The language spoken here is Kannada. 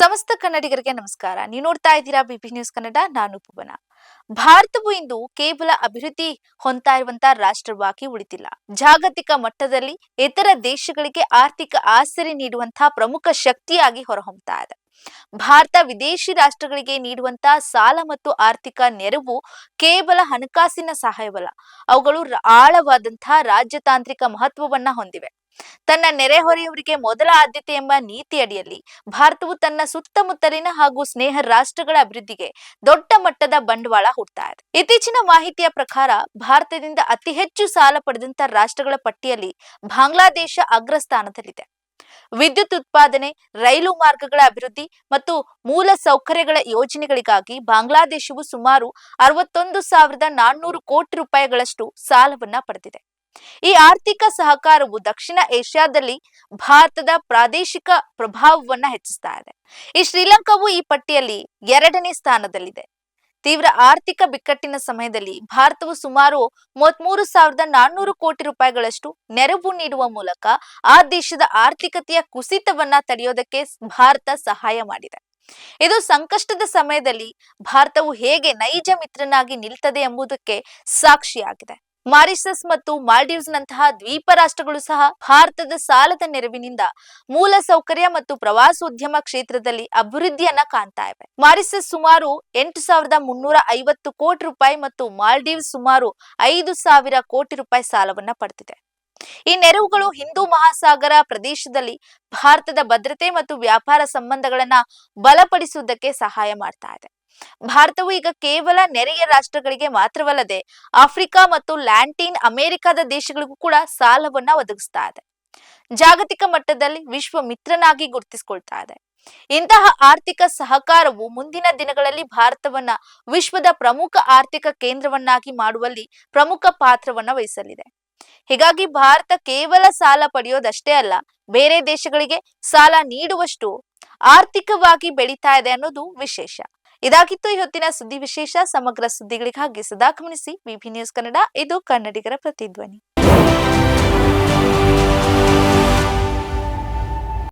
ಸಮಸ್ತ ಕನ್ನಡಿಗರಿಗೆ ನಮಸ್ಕಾರ. ನೀವು ನೋಡ್ತಾ ಇದ್ದೀರಾ ಬಿಪಿ ನ್ಯೂಸ್ ಕನ್ನಡ. ನಾನು ಪುವನ. ಭಾರತವು ಇಂದು ಕೇವಲ ಅಭಿವೃದ್ಧಿ ಹೊಂದ್ತಾ ಇರುವಂತಹ ರಾಷ್ಟ್ರವಾಗಿ ಉಳಿದಿಲ್ಲ. ಜಾಗತಿಕ ಮಟ್ಟದಲ್ಲಿ ಇತರ ದೇಶಗಳಿಗೆ ಆರ್ಥಿಕ ಆಸರೆ ನೀಡುವಂತಹ ಪ್ರಮುಖ ಶಕ್ತಿಯಾಗಿ ಹೊರಹೊಮ್ಮುತ್ತಾ ಇದೆ. ಭಾರತ ವಿದೇಶಿ ರಾಷ್ಟ್ರಗಳಿಗೆ ನೀಡುವಂತಹ ಸಾಲ ಮತ್ತು ಆರ್ಥಿಕ ನೆರವು ಕೇವಲ ಹಣಕಾಸಿನ ಸಹಾಯವಲ್ಲ, ಅವುಗಳು ಆಳವಾದಂತಹ ರಾಜತಾಂತ್ರಿಕ ಮಹತ್ವವನ್ನ ಹೊಂದಿವೆ. ತನ್ನ ನೆರೆಹೊರೆಯವರಿಗೆ ಮೊದಲ ಆದ್ಯತೆ ಎಂಬ ನೀತಿ ಅಡಿಯಲ್ಲಿ ಭಾರತವು ತನ್ನ ಸುತ್ತಮುತ್ತಲಿನ ಹಾಗೂ ಸ್ನೇಹ ರಾಷ್ಟ್ರಗಳ ಅಭಿವೃದ್ಧಿಗೆ ದೊಡ್ಡ ಮಟ್ಟದ ಬಂಡವಾಳ ಹೂಡ್ತಾ ಇದೆ. ಇತ್ತೀಚಿನ ಮಾಹಿತಿಯ ಪ್ರಕಾರ ಭಾರತದಿಂದ ಅತಿ ಹೆಚ್ಚು ಸಾಲ ಪಡೆದಂತ ರಾಷ್ಟ್ರಗಳ ಪಟ್ಟಿಯಲ್ಲಿ ಬಾಂಗ್ಲಾದೇಶ ಅಗ್ರಸ್ಥಾನದಲ್ಲಿದೆ. ವಿದ್ಯುತ್ ಉತ್ಪಾದನೆ, ರೈಲು ಮಾರ್ಗಗಳ ಅಭಿವೃದ್ಧಿ ಮತ್ತು ಮೂಲ ಸೌಕರ್ಯಗಳ ಯೋಜನೆಗಳಿಗಾಗಿ ಬಾಂಗ್ಲಾದೇಶವು ಸುಮಾರು 61,400 ಕೋಟಿ ರೂಪಾಯಿಗಳಷ್ಟು ಸಾಲವನ್ನ ಪಡೆದಿದೆ. ಈ ಆರ್ಥಿಕ ಸಹಕಾರವು ದಕ್ಷಿಣ ಏಷ್ಯಾದಲ್ಲಿ ಭಾರತದ ಪ್ರಾದೇಶಿಕ ಪ್ರಭಾವವನ್ನ ಹೆಚ್ಚಿಸ್ತಾ ಇದೆ. ಈ ಶ್ರೀಲಂಕಾವು ಈ ಪಟ್ಟಿಯಲ್ಲಿ 2ನೇ ಸ್ಥಾನದಲ್ಲಿದೆ. ತೀವ್ರ ಆರ್ಥಿಕ ಬಿಕ್ಕಟ್ಟಿನ ಸಮಯದಲ್ಲಿ ಭಾರತವು ಸುಮಾರು 33,400 ಕೋಟಿ ರೂಪಾಯಿಗಳಷ್ಟು ನೆರವು ನೀಡುವ ಮೂಲಕ ಆ ದೇಶದ ಆರ್ಥಿಕತೆಯ ಕುಸಿತವನ್ನ ತಡೆಯೋದಕ್ಕೆ ಭಾರತ ಸಹಾಯ ಮಾಡಿದೆ. ಇದು ಸಂಕಷ್ಟದ ಸಮಯದಲ್ಲಿ ಭಾರತವು ಹೇಗೆ ನೈಜ ಮಿತ್ರನಾಗಿ ನಿಲ್ತದೆ ಎಂಬುದಕ್ಕೆ ಸಾಕ್ಷಿಯಾಗಿದೆ. ಮಾರಿಷಸ್ ಮತ್ತು ಮಾಲ್ಡೀವ್ಸ್ ನಂತಹ ದ್ವೀಪ ರಾಷ್ಟ್ರಗಳು ಸಹ ಭಾರತದ ಸಾಲದ ನೆರವಿನಿಂದ ಮೂಲ ಸೌಕರ್ಯ ಮತ್ತು ಪ್ರವಾಸೋದ್ಯಮ ಕ್ಷೇತ್ರದಲ್ಲಿ ಅಭಿವೃದ್ಧಿಯನ್ನ ಕಾಣ್ತಾ ಇವೆ. ಮಾರಿಷಸ್ ಸುಮಾರು 8,350 ಕೋಟಿ ರೂಪಾಯಿ ಮತ್ತು ಮಾಲ್ಡೀವ್ಸ್ ಸುಮಾರು 5,000 ಕೋಟಿ ರೂಪಾಯಿ ಸಾಲವನ್ನ ಪಡೆದಿದೆ. ಈ ನೆರವುಗಳು ಹಿಂದೂ ಮಹಾಸಾಗರ ಪ್ರದೇಶದಲ್ಲಿ ಭಾರತದ ಭದ್ರತೆ ಮತ್ತು ವ್ಯಾಪಾರ ಸಂಬಂಧಗಳನ್ನ ಬಲಪಡಿಸುವುದಕ್ಕೆ ಸಹಾಯ ಮಾಡ್ತಾ ಇದೆ. ಭಾರತವು ಈಗ ಕೇವಲ ನೆರೆಯ ರಾಷ್ಟ್ರಗಳಿಗೆ ಮಾತ್ರವಲ್ಲದೆ ಆಫ್ರಿಕಾ ಮತ್ತು ಲ್ಯಾಟಿನ್ ಅಮೆರಿಕಾದ ದೇಶಗಳಿಗೂ ಕೂಡ ಸಾಲವನ್ನ ಒದಗಿಸ್ತಾ ಇದೆ. ಜಾಗತಿಕ ಮಟ್ಟದಲ್ಲಿ ವಿಶ್ವ ಮಿತ್ರನಾಗಿ ಗುರುತಿಸಿಕೊಳ್ತಾ ಇದೆ. ಇಂತಹ ಆರ್ಥಿಕ ಸಹಕಾರವು ಮುಂದಿನ ದಿನಗಳಲ್ಲಿ ಭಾರತವನ್ನ ವಿಶ್ವದ ಪ್ರಮುಖ ಆರ್ಥಿಕ ಕೇಂದ್ರವನ್ನಾಗಿ ಮಾಡುವಲ್ಲಿ ಪ್ರಮುಖ ಪಾತ್ರವನ್ನ ವಹಿಸಲಿದೆ. ಹೀಗಾಗಿ ಭಾರತ ಕೇವಲ ಸಾಲ ಪಡೆಯೋದಷ್ಟೇ ಅಲ್ಲ, ಬೇರೆ ದೇಶಗಳಿಗೆ ಸಾಲ ನೀಡುವಷ್ಟು ಆರ್ಥಿಕವಾಗಿ ಬೆಳೀತಾ ಇದೆ ಅನ್ನೋದು ವಿಶೇಷ. ಇದಾಗಿತ್ತು ಇವತ್ತಿನ ಸುದ್ದಿ ವಿಶೇಷ. ಸಮಗ್ರ ಸುದ್ದಿಗಳಿಗಾಗಿ ಸದಾ ಗಮನಿಸಿ ವಿಪಿ ನ್ಯೂಸ್ ಕನ್ನಡ. ಇದು ಕನ್ನಡಿಗರ ಪ್ರತಿಧ್ವನಿ.